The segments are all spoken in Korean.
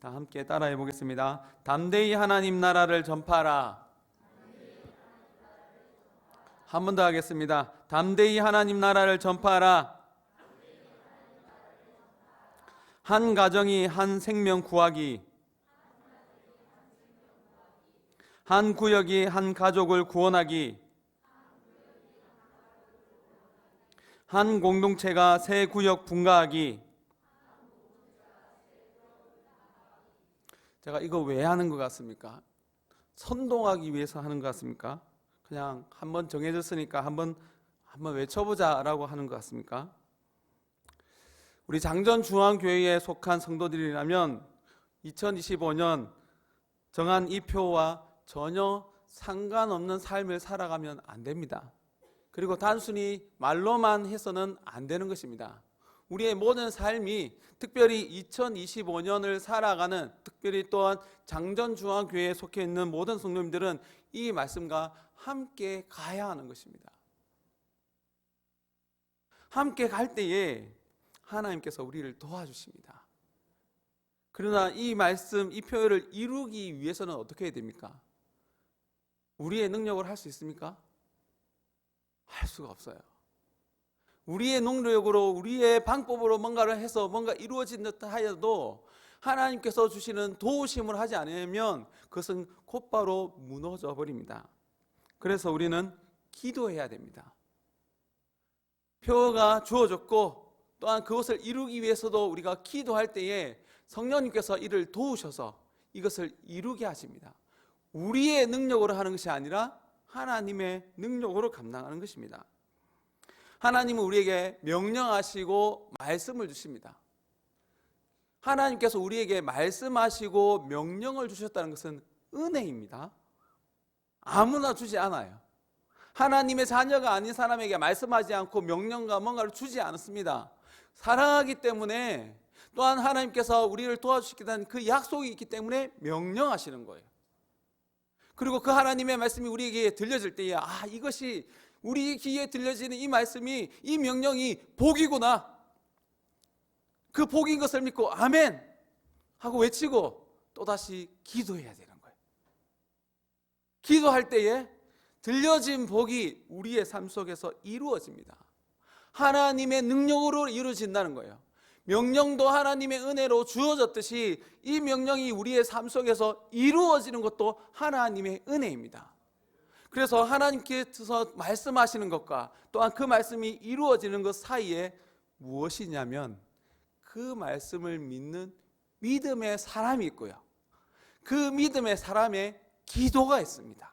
다 함께 따라해 보겠습니다. 담대히 하나님 나라를 전파하라. 한 번 더 하겠습니다. 담대히 하나님 나라를 전파하라. 한 가정이 한 생명 구하기, 한 구역이 한 가족을 구원하기, 한 공동체가 새 구역 분가하기. 제가 이거 왜 하는 것 같습니까? 선동하기 위해서 하는 것 같습니까? 그냥 한번 정해졌으니까 한번 외쳐보자라고 하는 것 같습니까? 우리 장전중앙교회에 속한 성도들이라면 2025년 정한 이 표와 전혀 상관없는 삶을 살아가면 안 됩니다. 그리고 단순히 말로만 해서는 안 되는 것입니다. 우리의 모든 삶이 특별히 2025년을 살아가는, 특별히 또한 장전중앙교회에 속해 있는 모든 성도님들은 이 말씀과 함께 가야 하는 것입니다. 함께 갈 때에 하나님께서 우리를 도와주십니다. 그러나 이 말씀, 이 표현을 이루기 위해서는 어떻게 해야 됩니까? 우리의 능력으로 할 수 있습니까? 할 수가 없어요. 우리의 능력으로, 우리의 방법으로 뭔가를 해서 뭔가 이루어진 듯 하여도 하나님께서 주시는 도우심을 하지 않으면 그것은 곧바로 무너져 버립니다. 그래서 우리는 기도해야 됩니다. 표가 주어졌고 또한 그것을 이루기 위해서도 우리가 기도할 때에 성령님께서 이를 도우셔서 이것을 이루게 하십니다. 우리의 능력으로 하는 것이 아니라 하나님의 능력으로 감당하는 것입니다. 하나님은 우리에게 명령하시고 말씀을 주십니다. 하나님께서 우리에게 말씀하시고 명령을 주셨다는 것은 은혜입니다. 아무나 주지 않아요. 하나님의 자녀가 아닌 사람에게 말씀하지 않고 명령과 뭔가를 주지 않습니다. 사랑하기 때문에, 또한 하나님께서 우리를 도와주시겠다는 그 약속이 있기 때문에 명령하시는 거예요. 그리고 그 하나님의 말씀이 우리에게 들려질 때에 이것이 우리 귀에 들려지는 이 말씀이, 이 명령이 복이구나, 그 복인 것을 믿고 아멘 하고 외치고 또다시 기도해야 되는 거예요. 기도할 때에 들려진 복이 우리의 삶 속에서 이루어집니다. 하나님의 능력으로 이루어진다는 거예요. 명령도 하나님의 은혜로 주어졌듯이 이 명령이 우리의 삶 속에서 이루어지는 것도 하나님의 은혜입니다. 그래서 하나님께서 말씀하시는 것과 또한 그 말씀이 이루어지는 것 사이에 무엇이냐면 그 말씀을 믿는 믿음의 사람이 있고요, 그 믿음의 사람의 기도가 있습니다.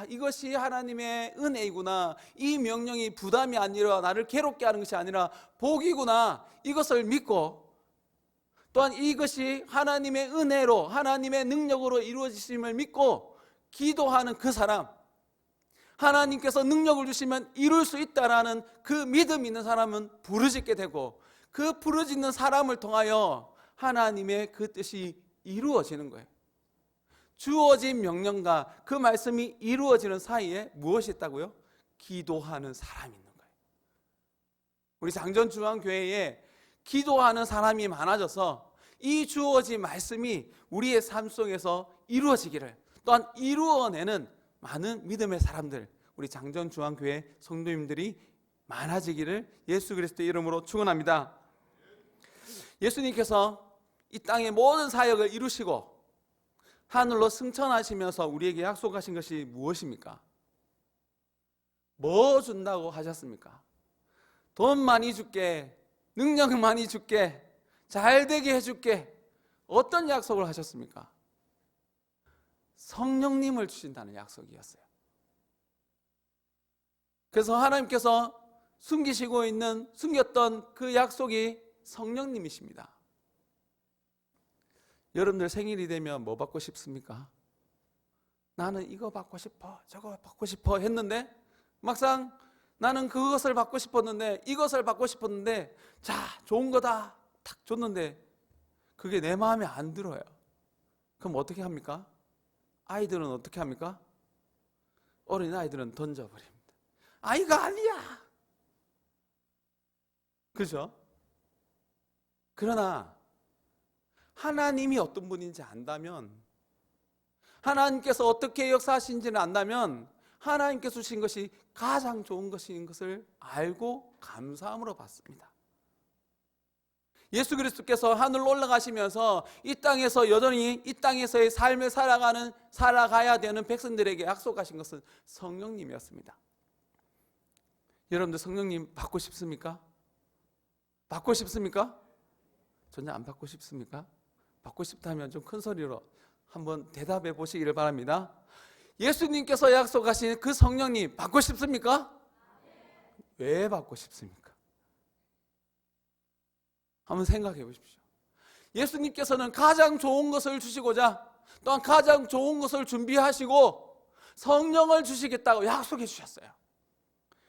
이것이 하나님의 은혜이구나, 이 명령이 부담이 아니라 나를 괴롭게 하는 것이 아니라 복이구나, 이것을 믿고 또한 이것이 하나님의 은혜로, 하나님의 능력으로 이루어지심을 믿고 기도하는 그 사람, 하나님께서 능력을 주시면 이룰 수 있다라는 그 믿음 있는 사람은 부르짖게 되고, 그 부르짖는 사람을 통하여 하나님의 그 뜻이 이루어지는 거예요. 주어진 명령과 그 말씀이 이루어지는 사이에 무엇이 있다고요? 기도하는 사람이 있는 거예요. 우리 장전중앙교회에 기도하는 사람이 많아져서 이 주어진 말씀이 우리의 삶 속에서 이루어지기를, 또한 이루어내는 많은 믿음의 사람들, 우리 장전중앙교회 성도님들이 많아지기를 예수 그리스도의 이름으로 축원합니다. 예수님께서 이 땅의 모든 사역을 이루시고 하늘로 승천하시면서 우리에게 약속하신 것이 무엇입니까? 뭐 준다고 하셨습니까? 돈 많이 줄게, 능력 많이 줄게, 잘 되게 해줄게. 어떤 약속을 하셨습니까? 성령님을 주신다는 약속이었어요. 그래서 하나님께서 숨겼던 그 약속이 성령님이십니다. 여러분들 생일이 되면 뭐 받고 싶습니까? 나는 이거 받고 싶어, 저거 받고 싶어 했는데 막상 나는 그것을 받고 싶었는데, 이것을 받고 싶었는데, 자, 좋은 거다 탁 줬는데 그게 내 마음에 안 들어요. 그럼 어떻게 합니까? 아이들은 어떻게 합니까? 어린아이들은 던져버립니다. 이거 아니야. 그죠? 그러나 하나님이 어떤 분인지 안다면, 하나님께서 어떻게 역사하신지는 안다면 하나님께서 주신 것이 가장 좋은 것인 것을 알고 감사함으로 받습니다. 예수 그리스도께서 하늘로 올라가시면서 이 땅에서 여전히 이 땅에서의 삶을 살아가야 되는 백성들에게 약속하신 것은 성령님이었습니다. 여러분들 성령님 받고 싶습니까? 받고 싶습니까? 전혀 안 받고 싶습니까? 받고 싶다면 좀 큰 소리로 한번 대답해 보시기를 바랍니다. 예수님께서 약속하신 그 성령님 받고 싶습니까? 왜 받고 싶습니까? 한번 생각해 보십시오. 예수님께서는 가장 좋은 것을 주시고자 또한 가장 좋은 것을 준비하시고 성령을 주시겠다고 약속해 주셨어요.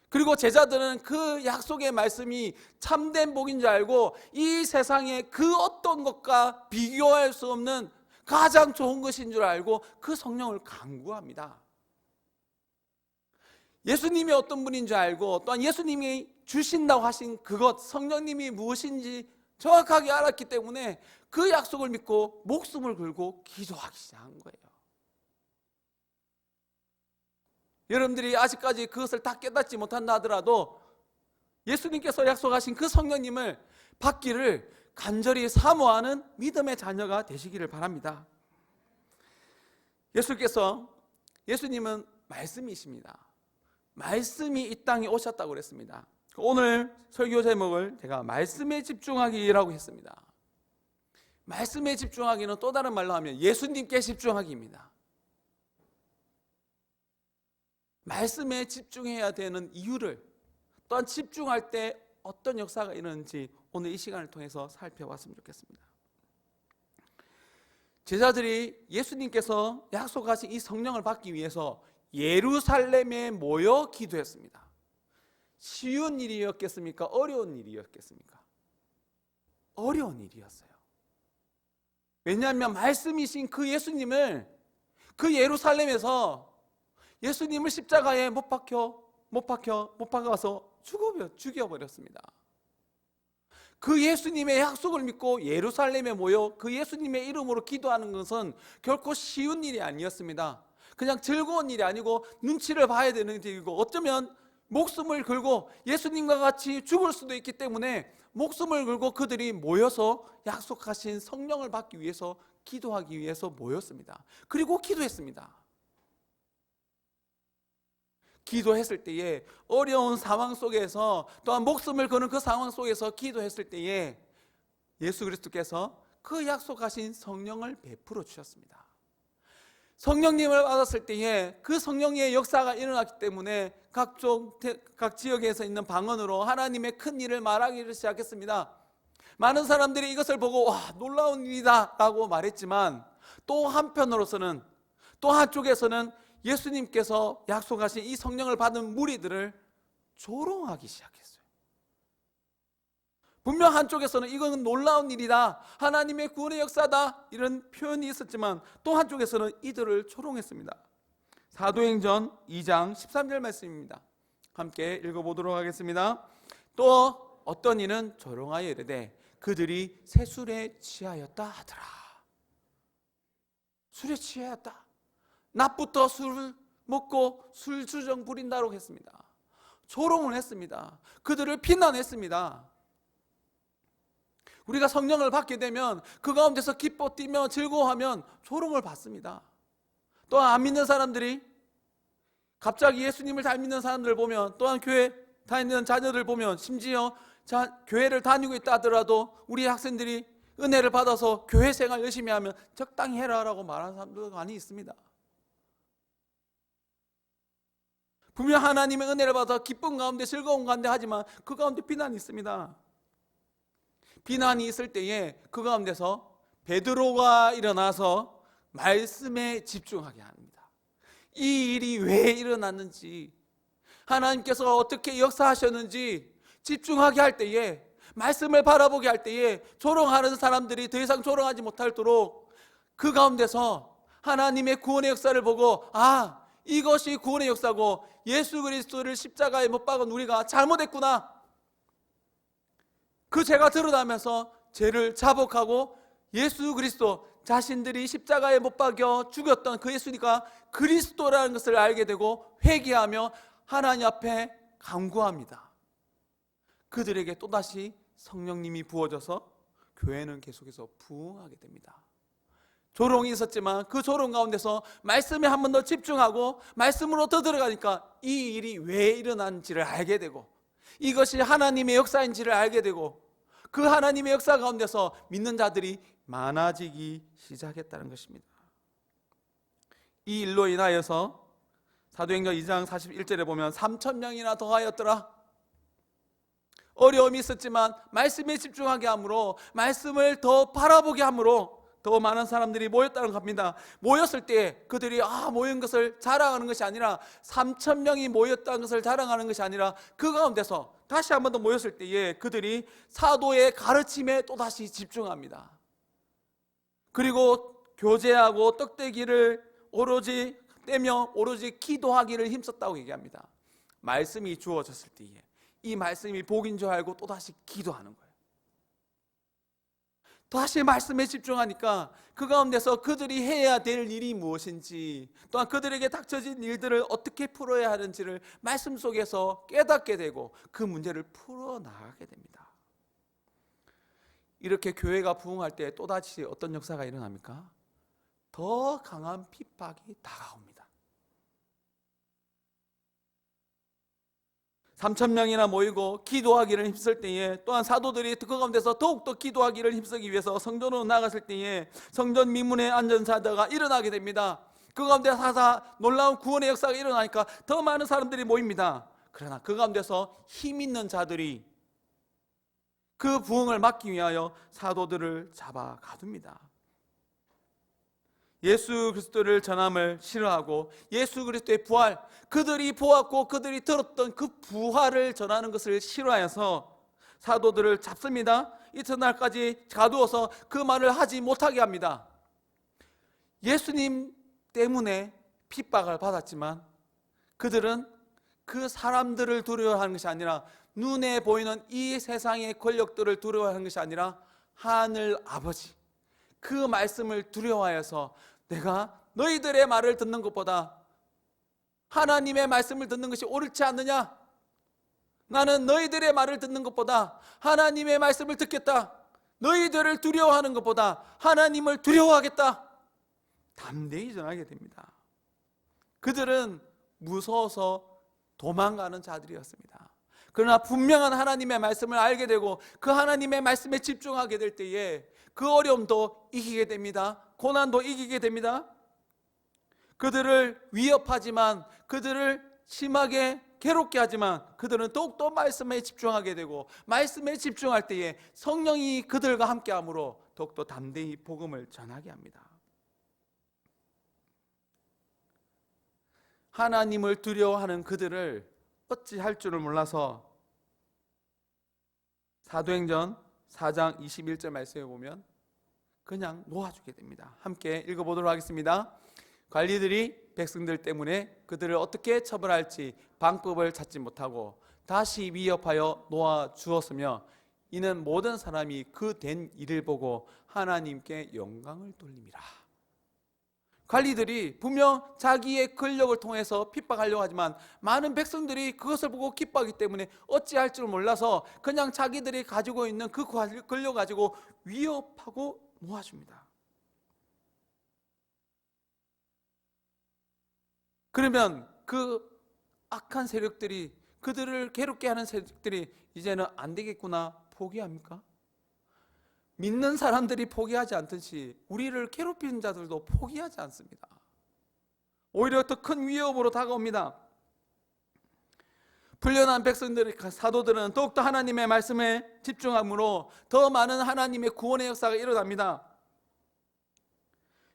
그리고 제자들은 그 약속의 말씀이 참된 복인 줄 알고 이 세상의 그 어떤 것과 비교할 수 없는 가장 좋은 것인 줄 알고 그 성령을 간구합니다. 예수님이 어떤 분인 줄 알고 또한 예수님이 주신다고 하신 그것, 성령님이 무엇인지 정확하게 알았기 때문에 그 약속을 믿고 목숨을 걸고 기도하기 시작한 거예요. 여러분들이 아직까지 그것을 다 깨닫지 못한다 하더라도 예수님께서 약속하신 그 성령님을 받기를 간절히 사모하는 믿음의 자녀가 되시기를 바랍니다. 예수님은 말씀이십니다. 말씀이 이 땅에 오셨다고 그랬습니다. 오늘 설교 제목을 제가 말씀에 집중하기라고 했습니다. 말씀에 집중하기는 또 다른 말로 하면 예수님께 집중하기입니다. 말씀에 집중해야 되는 이유를, 또한 집중할 때 어떤 역사가 일어나는지 오늘 이 시간을 통해서 살펴봤으면 좋겠습니다. 제자들이 예수님께서 약속하신 이 성령을 받기 위해서 예루살렘에 모여 기도했습니다. 쉬운 일이었겠습니까? 어려운 일이었겠습니까? 어려운 일이었어요. 왜냐하면 말씀이신 그 예수님을 그 예루살렘에서 예수님을 십자가에 못 박아서 죽여버렸습니다. 그 예수님의 약속을 믿고 예루살렘에 모여 그 예수님의 이름으로 기도하는 것은 결코 쉬운 일이 아니었습니다. 그냥 즐거운 일이 아니고 눈치를 봐야 되는 일이고 어쩌면 목숨을 걸고 예수님과 같이 죽을 수도 있기 때문에 목숨을 걸고 그들이 모여서 약속하신 성령을 받기 위해서 기도하기 위해서 모였습니다. 그리고 기도했습니다. 기도했을 때에 어려운 상황 속에서 또한 목숨을 거는 그 상황 속에서 기도했을 때에 예수 그리스도께서 그 약속하신 성령을 베풀어 주셨습니다. 성령님을 받았을 때에 그 성령의 역사가 일어났기 때문에 각 지역에서 있는 방언으로 하나님의 큰 일을 말하기를 시작했습니다. 많은 사람들이 이것을 보고 와, 놀라운 일이다 라고 말했지만 또 한편으로서는, 또 한쪽에서는 예수님께서 약속하신 이 성령을 받은 무리들을 조롱하기 시작했어요. 분명 한쪽에서는 이건 놀라운 일이다, 하나님의 구원의 역사다, 이런 표현이 있었지만 또 한쪽에서는 이들을 조롱했습니다. 사도행전 2장 13절 말씀입니다. 함께 읽어보도록 하겠습니다. 또 어떤 이는 조롱하여 이르되 그들이 새 술에 취하였다 하더라. 술에 취하였다. 낮부터 술을 먹고 술주정 부린다고 했습니다. 조롱을 했습니다. 그들을 비난했습니다. 우리가 성령을 받게 되면 그 가운데서 기뻐 뛰며 즐거워하면 조롱을 받습니다. 또 안 믿는 사람들이 갑자기 예수님을 잘 믿는 사람들을 보면, 또한 교회 다니는 자녀들 보면, 심지어 교회를 다니고 있다 하더라도 우리 학생들이 은혜를 받아서 교회 생활 열심히 하면 적당히 해라라고 말하는 사람도 많이 있습니다. 분명 하나님의 은혜를 받아 기쁨 가운데 즐거운 가운데 하지만 그 가운데 비난이 있습니다. 비난이 있을 때에 그 가운데서 베드로가 일어나서 말씀에 집중하게 합니다. 이 일이 왜 일어났는지, 하나님께서 어떻게 역사하셨는지 집중하게 할 때에, 말씀을 바라보게 할 때에 조롱하는 사람들이 더 이상 조롱하지 못하도록 그 가운데서 하나님의 구원의 역사를 보고, 아, 이것이 구원의 역사고 예수 그리스도를 십자가에 못 박은 우리가 잘못했구나, 그 죄가 드러나면서 죄를 자복하고 예수 그리스도, 자신들이 십자가에 못 박여 죽였던 그 예수니까 그리스도라는 것을 알게 되고 회개하며 하나님 앞에 간구합니다. 그들에게 또다시 성령님이 부어져서 교회는 계속해서 부흥하게 됩니다. 조롱이 있었지만 그 조롱 가운데서 말씀에 한 번 더 집중하고 말씀으로 더 들어가니까 이 일이 왜 일어난지를 알게 되고 이것이 하나님의 역사인지를 알게 되고 그 하나님의 역사 가운데서 믿는 자들이 많아지기 시작했다는 것입니다. 이 일로 인하여서 사도행전 2장 41절에 보면 3,000명이나 더하였더라. 어려움이 있었지만 말씀에 집중하게 함으로, 말씀을 더 바라보게 함으로 더 많은 사람들이 모였다는 겁니다. 모였을 때 그들이 모인 것을 자랑하는 것이 아니라 3,000명이 모였다는 것을 자랑하는 것이 아니라 그 가운데서 다시 한 번 더 모였을 때에 그들이 사도의 가르침에 또다시 집중합니다. 그리고 교제하고 떡대기를 오로지 떼며 오로지 기도하기를 힘썼다고 얘기합니다. 말씀이 주어졌을 때에 이 말씀이 복인 줄 알고 또다시 기도하는 거예요. 다시 말씀에 집중하니까 그 가운데서 그들이 해야 될 일이 무엇인지, 또한 그들에게 닥쳐진 일들을 어떻게 풀어야 하는지를 말씀 속에서 깨닫게 되고 그 문제를 풀어나가게 됩니다. 이렇게 교회가 부흥할 때 또다시 어떤 역사가 일어납니까? 더 강한 핍박이 다가옵니다. 3,000명이나 모이고 기도하기를 힘쓸 때에 또한 사도들이 그 가운데서 더욱더 기도하기를 힘쓰기 위해서 성전으로 나갔을 때에 성전 미문의 안전사다가 일어나게 됩니다. 그 가운데 놀라운 구원의 역사가 일어나니까 더 많은 사람들이 모입니다. 그러나 그 가운데서 힘 있는 자들이 그 부흥을 막기 위하여 사도들을 잡아 가둡니다. 예수 그리스도를 전함을 싫어하고 예수 그리스도의 부활, 그들이 보았고 그들이 들었던 그 부활을 전하는 것을 싫어해서 사도들을 잡습니다. 이튿날까지 가두어서 그 말을 하지 못하게 합니다. 예수님 때문에 핍박을 받았지만 그들은 그 사람들을 두려워하는 것이 아니라, 눈에 보이는 이 세상의 권력들을 두려워하는 것이 아니라 하늘 아버지, 그 말씀을 두려워하여서 내가 너희들의 말을 듣는 것보다 하나님의 말씀을 듣는 것이 옳지 않느냐? 나는 너희들의 말을 듣는 것보다 하나님의 말씀을 듣겠다. 너희들을 두려워하는 것보다 하나님을 두려워하겠다. 담대히 전하게 됩니다. 그들은 무서워서 도망가는 자들이었습니다. 그러나 분명한 하나님의 말씀을 알게 되고 그 하나님의 말씀에 집중하게 될 때에 그 어려움도 이기게 됩니다. 고난도 이기게 됩니다. 그들을 위협하지만, 그들을 심하게 괴롭게 하지만 그들은 더욱더 말씀에 집중하게 되고, 말씀에 집중할 때에 성령이 그들과 함께함으로 더욱더 담대히 복음을 전하게 합니다. 하나님을 두려워하는 그들을 어찌할 줄을 몰라서 사도행전 4장 21절 말씀에 보면 그냥 놓아주게 됩니다. 함께 읽어보도록 하겠습니다. 관리들이 백성들 때문에 그들을 어떻게 처벌할지 방법을 찾지 못하고 다시 위협하여 놓아주었으며, 이는 모든 사람이 그 된 일을 보고 하나님께 영광을 돌림이라. 관리들이 분명 자기의 권력을 통해서 핍박하려고 하지만 많은 백성들이 그것을 보고 기뻐하기 때문에 어찌할 줄 몰라서 그냥 자기들이 가지고 있는 그 권력을 가지고 위협하고 놓아줍니다. 그러면 그 악한 세력들이, 그들을 괴롭게 하는 세력들이 이제는 안 되겠구나 포기합니까? 믿는 사람들이 포기하지 않듯이 우리를 괴롭히는 자들도 포기하지 않습니다. 오히려 더 큰 위협으로 다가옵니다. 불련한 백성들, 사도들은 더욱더 하나님의 말씀에 집중함으로 더 많은 하나님의 구원의 역사가 일어납니다.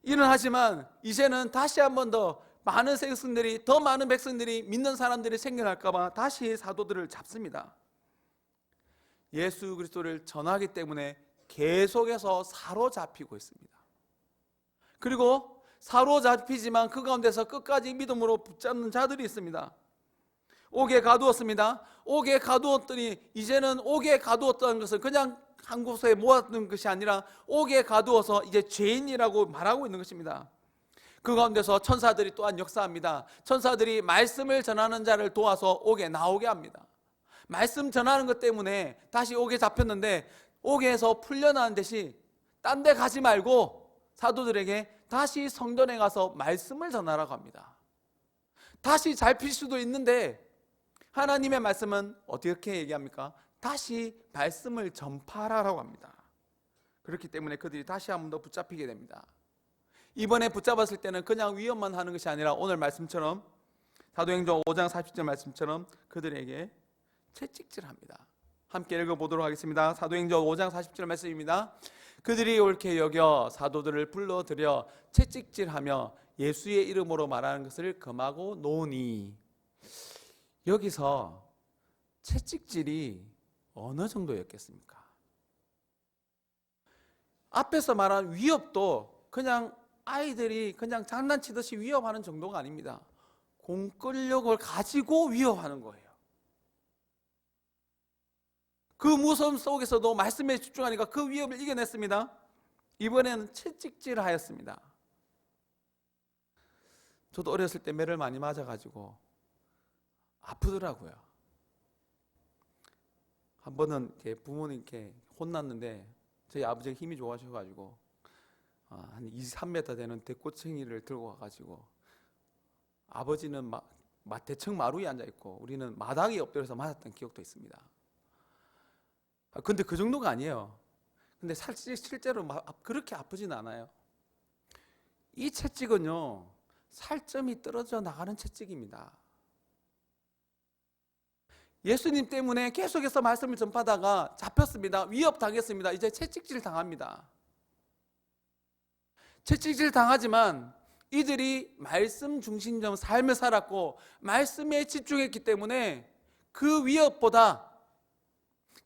일어나지만 이제는 다시 한 번 더 많은 백성들이, 더 많은 백성들이, 믿는 사람들이 생겨날까 봐 다시 사도들을 잡습니다. 예수 그리스도를 전하기 때문에 계속해서 사로잡히고 있습니다. 그리고 사로잡히지만 그 가운데서 끝까지 믿음으로 붙잡는 자들이 있습니다. 옥에 가두었습니다. 옥에 가두었더니 이제는 옥에 가두었다는 것은 그냥 한 곳에 모았던 것이 아니라 옥에 가두어서 이제 죄인이라고 말하고 있는 것입니다. 그 가운데서 천사들이 또한 역사합니다. 천사들이 말씀을 전하는 자를 도와서 옥에 나오게 합니다. 말씀 전하는 것 때문에 다시 옥에 잡혔는데 옥에서 풀려나는 대신 딴 데 가지 말고 사도들에게 다시 성전에 가서 말씀을 전하라고 합니다. 다시 잡힐 수도 있는데 하나님의 말씀은 어떻게 얘기합니까? 다시 말씀을 전파하라고 합니다. 그렇기 때문에 그들이 다시 한 번 더 붙잡히게 됩니다. 이번에 붙잡았을 때는 그냥 위협만 하는 것이 아니라 오늘 말씀처럼 사도행전 5장 40절 말씀처럼 그들에게 채찍질합니다. 함께 읽어보도록 하겠습니다. 사도행전 5장 40절 말씀입니다. 그들이 옳게 여겨 사도들을 불러들여 채찍질하며 예수의 이름으로 말하는 것을 금하고 노니. 여기서 채찍질이 어느 정도였겠습니까? 앞에서 말한 위협도 그냥 아이들이 그냥 장난치듯이 위협하는 정도가 아닙니다. 공권력을 가지고 위협하는 거예요. 그 무서움 속에서도 말씀에 집중하니까 그 위협을 이겨냈습니다. 이번에는 채찍질 하였습니다. 저도 어렸을 때 매를 많이 맞아가지고 아프더라고요. 한 번은 부모님께 혼났는데 저희 아버지가 힘이 좋아하셔가지고 한 2-3m 되는 대꼬챙이를 들고 와가지고 아버지는 대청 마루에 앉아있고 우리는 마당에 엎드려서 맞았던 기억도 있습니다. 근데 그 정도가 아니에요. 근데 실제로 그렇게 아프진 않아요. 이 채찍은요, 살점이 떨어져 나가는 채찍입니다. 예수님 때문에 계속해서 말씀을 전파하다가 잡혔습니다. 위협당했습니다. 이제 채찍질 당합니다. 채찍질 당하지만 이들이 말씀 중심적 삶을 살았고 말씀에 집중했기 때문에 그 위협보다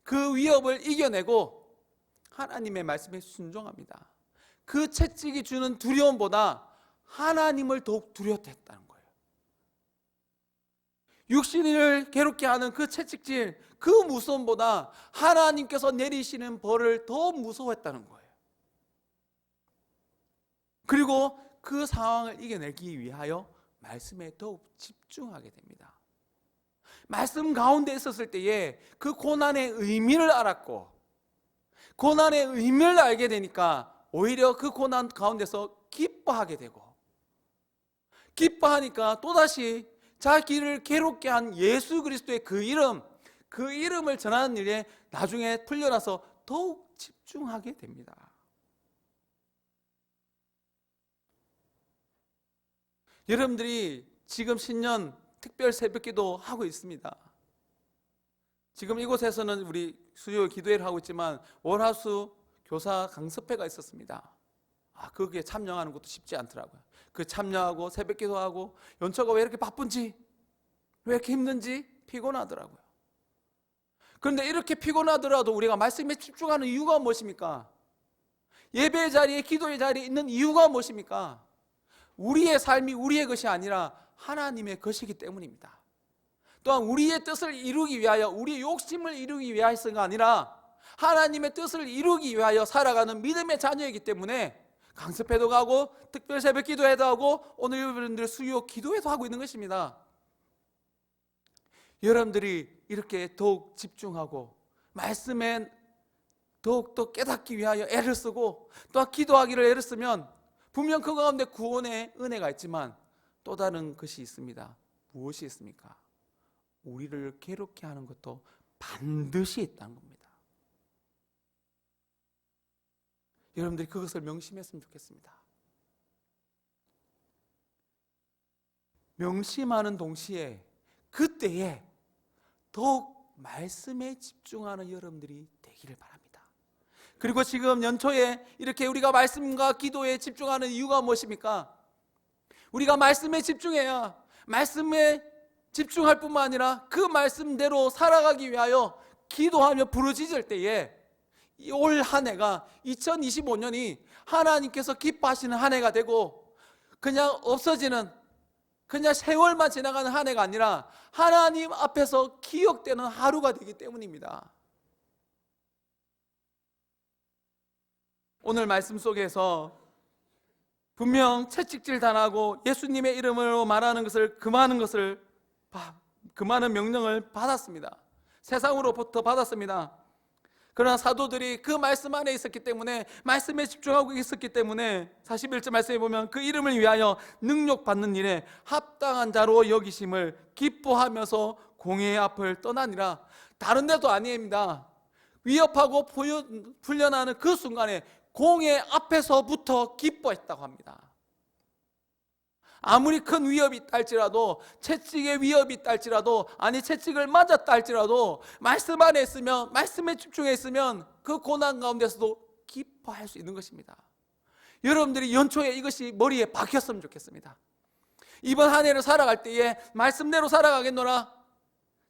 그 위협을 이겨내고 하나님의 말씀에 순종합니다. 그 채찍이 주는 두려움보다 하나님을 더욱 두려워했다는 거예요. 육신을 괴롭게 하는 그 채찍질, 그 무서움보다 하나님께서 내리시는 벌을 더 무서워했다는 거예요. 그리고 그 상황을 이겨내기 위하여 말씀에 더욱 집중하게 됩니다. 말씀 가운데 있었을 때에 그 고난의 의미를 알았고 고난의 의미를 알게 되니까 오히려 그 고난 가운데서 기뻐하게 되고 기뻐하니까 또다시 자기를 괴롭게 한 예수 그리스도의 그 이름을 전하는 일에 나중에 풀려나서 더욱 집중하게 됩니다. 여러분들이 지금 신년 특별 새벽기도 하고 있습니다. 지금 이곳에서는 우리 수요 기도회를 하고 있지만 월화수 교사 강습회가 있었습니다. 거기에 참여하는 것도 쉽지 않더라고요. 그 참여하고 새벽기도하고 연초가 왜 이렇게 바쁜지, 왜 이렇게 힘든지 피곤하더라고요. 그런데 이렇게 피곤하더라도 우리가 말씀에 집중하는 이유가 무엇입니까? 예배의 자리에, 기도의 자리에 있는 이유가 무엇입니까? 우리의 삶이 우리의 것이 아니라 하나님의 것이기 때문입니다. 또한 우리의 뜻을 이루기 위하여, 우리의 욕심을 이루기 위해서가 아니라 하나님의 뜻을 이루기 위하여 살아가는 믿음의 자녀이기 때문에 강습회도 가고 특별 새벽 기도회도 하고 오늘 여러분들 수요 기도회도 하고 있는 것입니다. 여러분들이 이렇게 더욱 집중하고 말씀에 더욱더 깨닫기 위하여 애를 쓰고 또 기도하기를 애를 쓰면 분명 그 가운데 구원의 은혜가 있지만 또 다른 것이 있습니다. 무엇이 있습니까? 우리를 괴롭게 하는 것도 반드시 있다는 겁니다. 여러분들이 그것을 명심했으면 좋겠습니다. 명심하는 동시에 그때에 더욱 말씀에 집중하는 여러분들이 되기를 바랍니다. 그리고 지금 연초에 이렇게 우리가 말씀과 기도에 집중하는 이유가 무엇입니까? 우리가 말씀에 집중해야 말씀에 집중할 뿐만 아니라 그 말씀대로 살아가기 위하여 기도하며 부르짖을 때에 올 한 해가 2025년이 하나님께서 기뻐하시는 한 해가 되고 그냥 없어지는 그냥 세월만 지나가는 한 해가 아니라 하나님 앞에서 기억되는 하루가 되기 때문입니다. 오늘 말씀 속에서 분명 채찍질 당하고 예수님의 이름으로 말하는 것을 금하는 명령을 받았습니다. 세상으로부터 받았습니다. 그러나 사도들이 그 말씀 안에 있었기 때문에, 말씀에 집중하고 있었기 때문에 41절 말씀에 보면 그 이름을 위하여 능력받는 일에 합당한 자로 여기심을 기뻐하면서 공회의 앞을 떠나니라. 다른 데도 아닙니다. 위협하고 풀려나는 그 순간에 공회 앞에서부터 기뻐했다고 합니다. 아무리 큰 위협이 있다 할지라도, 채찍의 위협이 있다 할지라도, 아니 채찍을 맞았다 할지라도 말씀 안에 있으면, 말씀에 집중해 있으면 그 고난 가운데서도 기뻐할 수 있는 것입니다. 여러분들이 연초에 이것이 머리에 박혔으면 좋겠습니다. 이번 한 해를 살아갈 때에 말씀대로 살아가겠노라.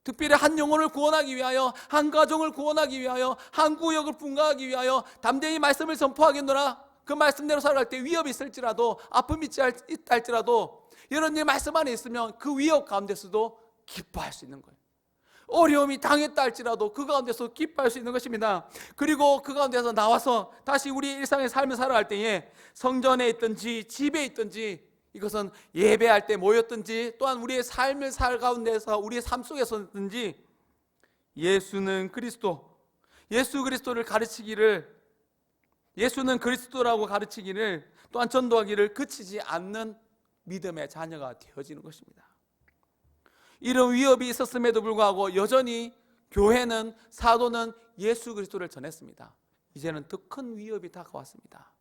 특별히 한 영혼을 구원하기 위하여, 한 가정을 구원하기 위하여, 한 구역을 분가하기 위하여 담대히 말씀을 선포하겠노라. 그 말씀대로 살아갈 때 위협이 있을지라도, 아픔이 있다 할지라도 여러분이 말씀 안에 있으면 그 위협 가운데서도 기뻐할 수 있는 거예요. 어려움이 당했다 할지라도 그 가운데서 기뻐할 수 있는 것입니다. 그리고 그 가운데서 나와서 다시 우리 일상의 삶을 살아갈 때에 성전에 있든지 집에 있든지, 이것은 예배할 때 모였든지 또한 우리의 삶을 살 가운데서 우리의 삶 속에서든지 예수는 그리스도, 예수 그리스도를 가르치기를, 예수는 그리스도라고 가르치기를, 또한 전도하기를 그치지 않는 믿음의 자녀가 되어지는 것입니다. 이런 위협이 있었음에도 불구하고 여전히 교회는, 사도는 예수 그리스도를 전했습니다. 이제는 더 큰 위협이 다가왔습니다.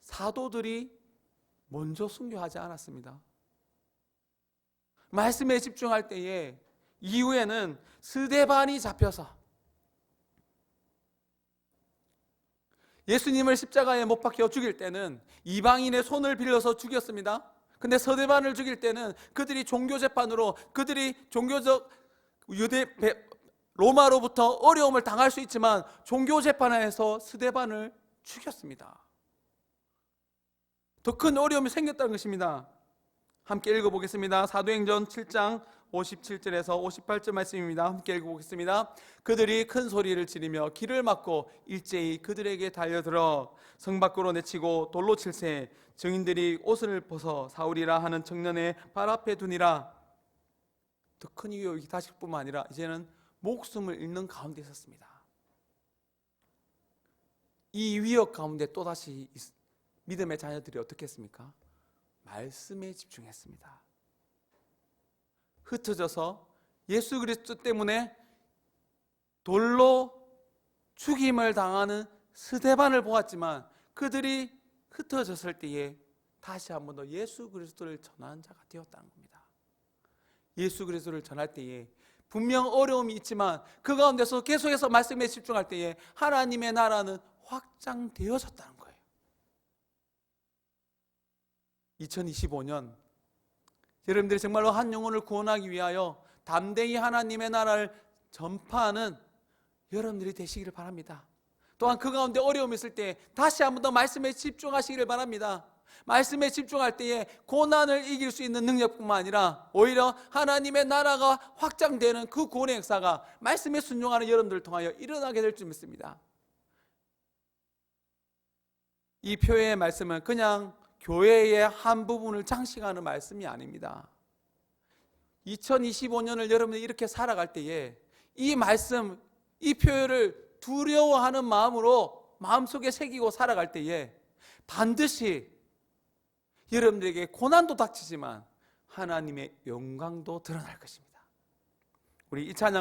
사도들이 먼저 순교하지 않았습니다. 말씀에 집중할 때에 이후에는 스데반이 잡혀서 예수님을 십자가에 못 박혀 죽일 때는 이방인의 손을 빌려서 죽였습니다. 근데 스데반을 죽일 때는 그들이 종교재판으로, 그들이 종교적 로마로부터 어려움을 당할 수 있지만 종교재판에서 스데반을 죽였습니다. 더 큰 어려움이 생겼다는 것입니다. 함께 읽어보겠습니다. 사도행전 7장 57절에서 58절 말씀입니다. 함께 읽어보겠습니다. 그들이 큰 소리를 지르며 길을 막고 일제히 그들에게 달려들어 성 밖으로 내치고 돌로 칠세, 증인들이 옷을 벗어 사울이라 하는 청년의 발 앞에 두니라. 더 큰 위협이 다실 뿐만 아니라 이제는 목숨을 잃는 가운데 있었습니다. 이 위협 가운데 또다시 믿음의 자녀들이 어떻게 했습니까? 말씀에 집중했습니다. 흩어져서 예수 그리스도 때문에 돌로 죽임을 당하는 스데반을 보았지만, 그들이 흩어졌을 때에 다시 한 번 더 예수 그리스도를 전하는 자가 되었다는 겁니다. 예수 그리스도를 전할 때에 분명 어려움이 있지만 그 가운데서 계속해서 말씀에 집중할 때에 하나님의 나라는 확장되어졌다는 거예요. 2025년 여러분들이 정말로 한 영혼을 구원하기 위하여 담대히 하나님의 나라를 전파하는 여러분들이 되시기를 바랍니다. 또한 그 가운데 어려움이 있을 때 다시 한 번 더 말씀에 집중하시기를 바랍니다. 말씀에 집중할 때에 고난을 이길 수 있는 능력뿐만 아니라 오히려 하나님의 나라가 확장되는 그 구원의 역사가 말씀에 순종하는 여러분들을 통하여 일어나게 될 줄 믿습니다. 이 표의 말씀은 그냥 교회의 한 부분을 장식하는 말씀이 아닙니다. 2025년을 여러분이 이렇게 살아갈 때에 이 말씀, 이 표현을 두려워하는 마음으로 마음속에 새기고 살아갈 때에 반드시 여러분들에게 고난도 닥치지만 하나님의 영광도 드러날 것입니다. 우리 이 찬양